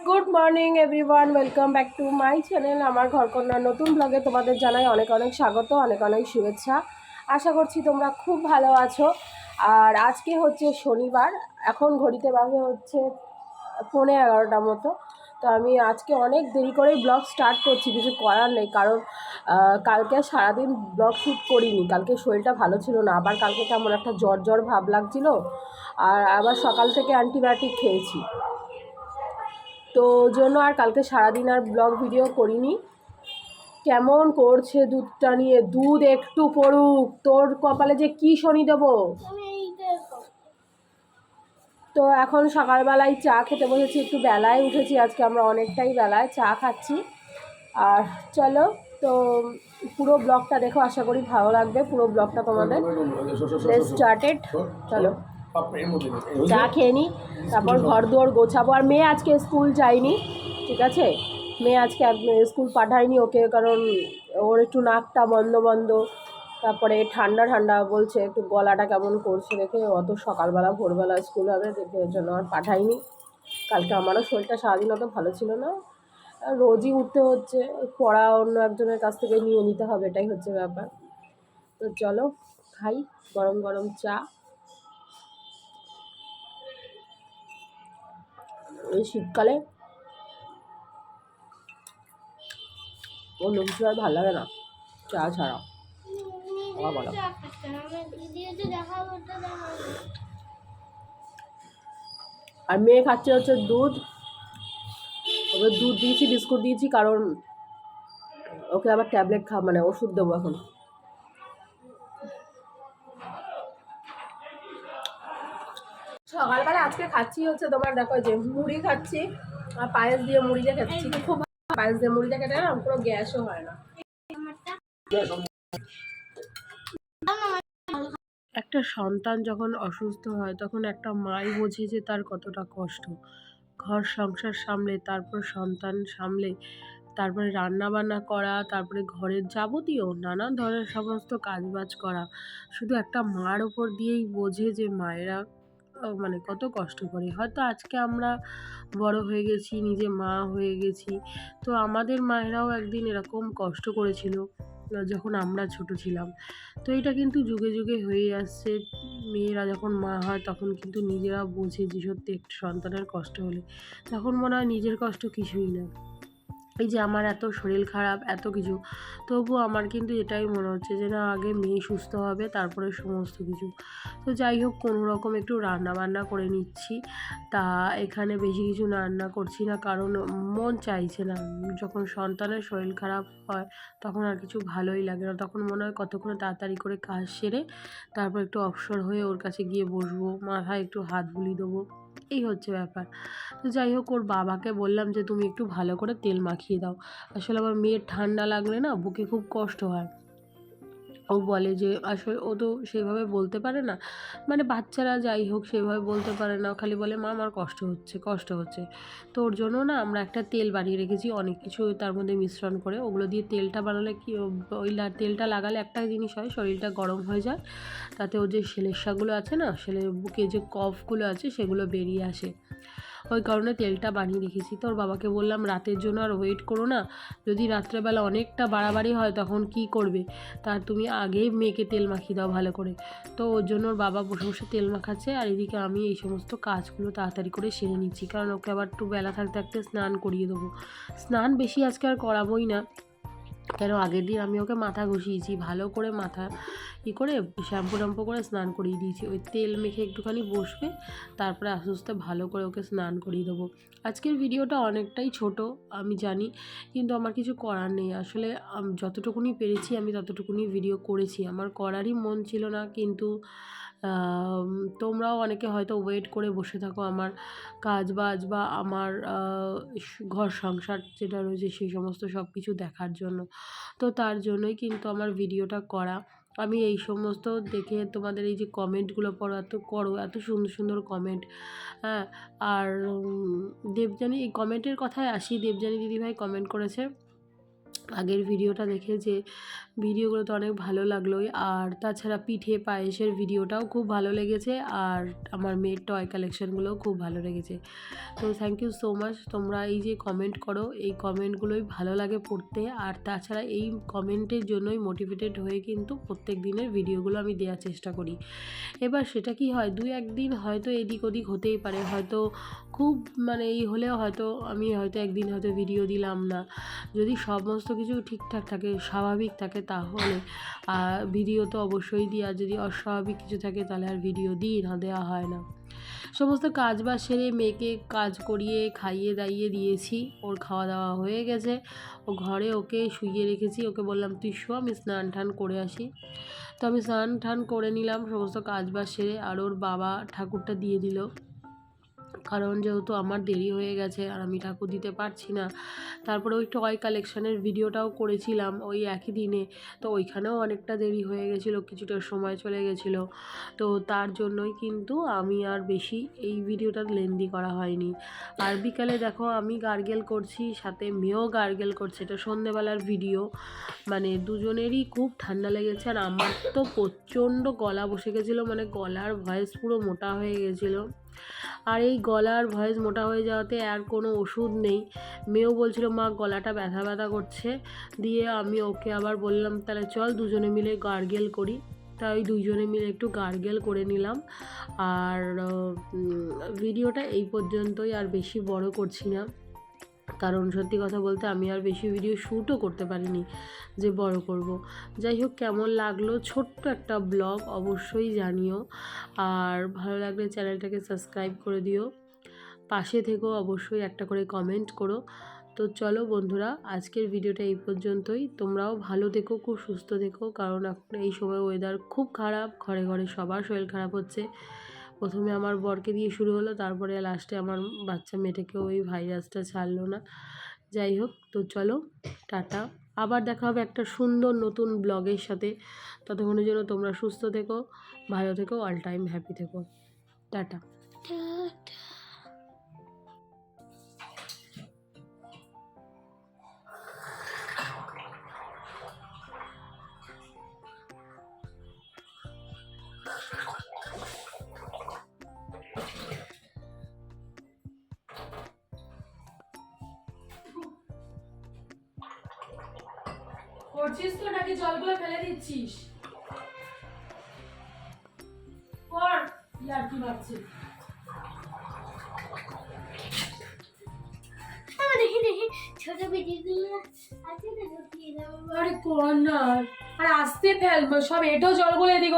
Good morning everyone, welcome back to my channel. আমার ঘরকন্যার নতুন ব্লগে তোমাদের জানাই অনেক অনেক স্বাগত, অনেক অনেক শুভেচ্ছা। আশা করছি তোমরা খুব ভালো আছো। আর আজকে হচ্ছে শনিবার, এখন ঘড়িতে বাজে হচ্ছে 11:15 মতো। তো আমি আজকে অনেক দেরি করেই ব্লগ স্টার্ট করছি, কিছু করার নেই, কারণ কালকে সারাদিন ব্লগ শ্যুট করিনি। কালকে শরীরটা ভালো ছিল না, আবার কালকে কেমন একটা জ্বর জ্বর ভাব লাগছিল, আর আবার সকাল থেকে অ্যান্টিবায়োটিক খেয়েছি। তো জন্য আর কালকে সারাদিন আর ব্লগ ভিডিও করিনি। কেমন করছে দুধটা নিয়ে, দুধ একটু পড়ুক, তোর কপালে যে কি শনি দেবো। তো এখন সকালবেলায় চা খেতে বসেছি, একটু বেলায় উঠেছি আজকে, আমরা অনেকটাই বেলায় চা খাচ্ছি। আর চলো, তো পুরো ব্লগটা দেখো, আশা করি ভালো লাগবে পুরো ব্লগটা তোমাদের। Let's started. চলো চা খেয়ে নিই, তারপর ঘর দুয়ার গোছাবো। আর মেয়ে আজকে স্কুল যায়নি, ঠিক আছে, মেয়ে আজকে স্কুল পাঠায়নি ওকে, কারণ ওর একটু নাকটা বন্ধ বন্ধ, তারপরে ঠান্ডা ঠান্ডা বলছে, একটু গলাটা কেমন করছে দেখে অত সকালবেলা ভোরবেলা স্কুল হবে দেখে, ওর জন্য আর পাঠাইনি। কালকে আমারও শরীরটা সারাদিন অত ভালো ছিল না, রোজই উঠতে হচ্ছে, পড়া অন্য একজনের কাছ থেকে নিয়ে নিতে হবে, এটাই হচ্ছে ব্যাপার। তো চলো খাই গরম গরম চা। এই শীতকালে অন্য কিছু আর ভালো লাগে না চা ছাড়া। বলো। আর মেয়ে খাচ্ছে হচ্ছে দুধ, ওকে দুধ দিয়েছি, বিস্কুট দিয়েছি, কারণ ওকে আবার ট্যাবলেট মানে ওষুধ দেবো এখন। সকালবেলা আজকে খাচ্ছি হচ্ছে তোমার, দেখো যে মুড়ি খাচ্ছি, আর পায়েস দিয়ে মুড়ি দিয়ে খাচ্ছি, খুব পায়েস দিয়ে মুড়ি দিয়ে খেতে না, পুরো গ্যাসও হয় না। একটা সন্তান যখন অসুস্থ হয় তখন একটা মাই বোঝে যে তার কতটা কষ্ট। ঘর সংসার সামলে, তারপর সন্তান সামলে, তারপরে রান্না বান্না করা, তারপরে ঘরের যাবতীয় নানান ধরনের সমস্ত কাজবাজ করা, শুধু একটা মার ওপর দিয়েই বোঝে যে মায়েরা মানে কত কষ্ট করে। হয়তো আজকে আমরা বড় হয়ে গেছি, নিজে মা হয়ে গেছি, তো আমাদের মায়েরাও একদিন এরকম কষ্ট করেছিল যখন আমরা ছোট ছিলাম। তো এটা কিন্তু যুগে যুগে হয়ে আসছে। মেয়েরা যখন মা হয় তখন কিন্তু নিজেরা বোঝে যে সত্যি একটা সন্তানের কষ্ট হলে তখন মনে হয় নিজের কষ্ট কিছুই না। এই যে আমার এত শরীর খারাপ, এত কিছু, তবুও আমার কিন্তু এটাই মনে হচ্ছে যে না, আগে মেয়ে সুস্থ হবে তারপরে সমস্ত কিছু। তো যাই হোক, কোনো রকম একটু রান্না বান্না করে নিচ্ছি। তা এখানে বেশি কিছু রান্না করছি না, কারণ মন চাইছে না। যখন সন্তানের শরীর খারাপ হয় তখন আর কিছু ভালোই লাগে না, তখন মনে হয় কতক্ষণে তাড়াতাড়ি করে কাজ সেরে তারপর একটু অবসর হয়ে ওর কাছে গিয়ে বসবো, মাথায় একটু হাত বুলিয়ে দেবো, এই হচ্ছে ব্যাপার। তো যাই হোক, ওর বাবাকে বললাম যে তুমি একটু ভালো করে তেল মাখিয়ে দাও, আসলে আমার মেয়ের ঠান্ডা লাগলে না বুকে খুব কষ্ট হয়। ও বলে যে আসলে ও তো সেভাবে বলতে পারে না, মানে বাচ্চারা যাই হোক সেভাবে বলতে পারে না, খালি বলে মা আমার কষ্ট হচ্ছে কষ্ট হচ্ছে। তো ওর জন্য না আমরা একটা তেল বানিয়ে রেখেছি, অনেক কিছু তার মধ্যে মিশ্রণ করে, ওগুলো দিয়ে তেলটা বানালে কি, ওই তেলটা লাগালে একটা জিনিস হয়, শরীরটা গরম হয়ে যায়, তাতে ওর যে সেলেসাগুলো আছে না, বুকে যে কফগুলো আছে সেগুলো বেরিয়ে আসে। ওই কারণে তেলটা বানিয়ে রেখেছি। তোর বাবাকে বললাম রাতের জন্য আর ওয়েট করো না, যদি রাত্রেবেলা অনেকটা বাড়াবাড়ি হয় তখন কি করবে, তার তুমি আগেই মেয়েকে তেল মাখিয়ে দাও ভালো করে। তো ওর জন্য ওর বাবা বসে বসে তেল মাখাচ্ছে, আর এদিকে আমি এই সমস্ত কাজগুলো তাড়াতাড়ি করে সেরে নিচ্ছি, কারণ ওকে আবার একটু বেলা থাকতে থাকতে স্নান করিয়ে দেবো। স্নান বেশি আজকে আর করাবোই না, কেন আগের দিন আমি ওকে মাথা ঘষিয়েছি ভালো করে, মাথা করে শ্যাম্পু ট্যাম্পু করে স্নান করিয়ে দিয়েছি, ওই তেল মেখে একটুখানি বসবে, তারপরে আস্তে আস্তে ভালো করে ওকে স্নান করিয়ে দেবো। আজকের ভিডিওটা অনেকটাই ছোট আমি জানি, কিন্তু আমার কিছু করার নেই, আসলে যতটুকুনি পেরেছি আমি ততটুকুনি ভিডিও করেছি, আমার করারই মন ছিল না, কিন্তু তোমরাও অনেকে হয়তো ওয়েট করে বসে থাকো আমার কাজ বাজ বা আমার ঘর সংসার যেটা রয়েছে সেই সমস্ত সব কিছু দেখার জন্য। তো তার জন্যই কিন্তু আমার ভিডিওটা করা। আমি এই সমস্ত দেখে তোমাদের এই যে কমেন্টগুলো পড়ো, এত সুন্দর সুন্দর কমেন্ট, হ্যাঁ। আর দেবযানী, এই কমেন্টের কথায় আসি, দেবযানী দিদিভাই কমেন্ট করেছে আগের ভিডিওটা দেখে যে ভিডিওগুলো তো অনেক ভালো লাগলোই। আর তাছাড়া পিঠে পায়েসের ভিডিওটাও খুব ভালো লেগেছে, আর আমার মেয়ের টয় কালেকশানগুলোও খুব ভালো লেগেছে। তো থ্যাংক ইউ সো মাচ। তোমরা এই যে কমেন্ট করো, এই কমেন্টগুলোই ভালো লাগে পড়তে। আর তাছাড়া এই কমেন্টের জন্যই মোটিভেটেড হয়ে কিন্তু প্রত্যেক দিনের ভিডিওগুলো আমি দেওয়ার চেষ্টা করি। এবার সেটা কি হয়, 2-1 দিন হয়তো এদিক ওদিক হতেই পারে, হয়তো খুব মানে এই হলেও হয়তো আমি হয়তো একদিন হয়তো ভিডিও দিলাম না। যদি সমস্ত কিছু ঠিকঠাক থাকে, স্বাভাবিক থাকে, তাহলে ভিডিও তো অবশ্যই দিই। আর যদি অস্বাভাবিক কিছু থাকে তাহলে আর ভিডিও দিই না, দেওয়া হয় না। সমস্ত কাজ বাজ সেরে মেয়েকে কাজ করিয়ে খাইয়ে দাইয়ে দিয়েছি, ওর খাওয়া দাওয়া হয়ে গেছে। ও ঘরে ওকে শুইয়ে রেখেছি, ওকে বললাম তুই শো, আমি স্নান টান করে আসি। তো আমি স্নান টান করে নিলাম সমস্ত কাজ বাজ সেরে। আর ওর বাবা ঠাকুরটা দিয়ে দিল, কারণ যেহেতু আমার দেরি হয়ে গেছে আর আমি ঠাকুর দিতে পারছি না। তারপরে ওই টয় কালেকশানের ভিডিওটাও করেছিলাম ওই একই দিনে, তো ওইখানেও অনেকটা দেরি হয়ে গেছিলো, কিছুটা সময় চলে গেছিলো। তো তার জন্যই কিন্তু আমি আর বেশি এই ভিডিওটা লেন্দি করা হয়নি। আর বিকালে দেখো আমি গার্গেল করছি, সাথে মেয়েও গার্গেল করছে। এটা সন্ধেবেলার ভিডিও, মানে দুজনেরই খুব ঠান্ডা লেগেছে। আর আমার তো প্রচণ্ড গলা বসে গেছিলো, মানে গলার ভয়েস পুরো মোটা হয়ে গেছিলো। আর এই গলার ভয়েস মোটা হয়ে যাওয়াতে আর কোনো ওষুধ নেই। মেয়েও বলছিল মা গলাটা ব্যথা ব্যথা করছে, দিয়ে আমি ওকে আবার বললাম তাহলে চল দুজনে মিলে গার্গেল করি। তাই দুইজনে মিলে একটু গার্গেল করে নিলাম। আর ভিডিওটা এই পর্যন্তই, আর বেশি বড় করছি না, কারণ সত্যি কথা বলতে আমি আর বেশি ভিডিও শ্যুটও করতে পারিনি যে বড় করব। যাই হোক, কেমন লাগলো ছোট্ট একটা ব্লগ অবশ্যই জানিও। আর ভালো লাগলে চ্যানেলটাকে সাবস্ক্রাইব করে দিও, পাশে থেকেও অবশ্যই একটা করে কমেন্ট করো। তো চলো বন্ধুরা, আজকের ভিডিওটা এই পর্যন্তই। তোমরাও ভালো থেকো, খুব সুস্থ থেকো, কারণ এখন এই সময় ওয়েদার খুব খারাপ, ঘরে ঘরে সবার শরীর খারাপ হচ্ছে। প্রথমে আমার বরকে দিয়ে শুরু হলো, তারপরে লাস্টে আমার বাচ্চা মেয়েটাকেও ওই ভাইরাসটা ছাড়লো না। যাই হোক, তো চলো টাটা, আবার দেখা হবে একটা সুন্দর নতুন ব্লগের সাথে। ততক্ষণের জন্য তোমরা সুস্থ থেকো, ভালো থেকো, অল টাইম হ্যাপি থেকো। টাটা। করছিস তো নাকি জলগুলো ফেলে দিচ্ছিস? কর, আর কি ভাবছি। দেখি দেখি ছোট ভিডিওগুলো আছে না, ঢুকিয়ে দেবো। আরে কর না, আর আস্তে ফেলবো সব, এটো জলগুলো এদিকে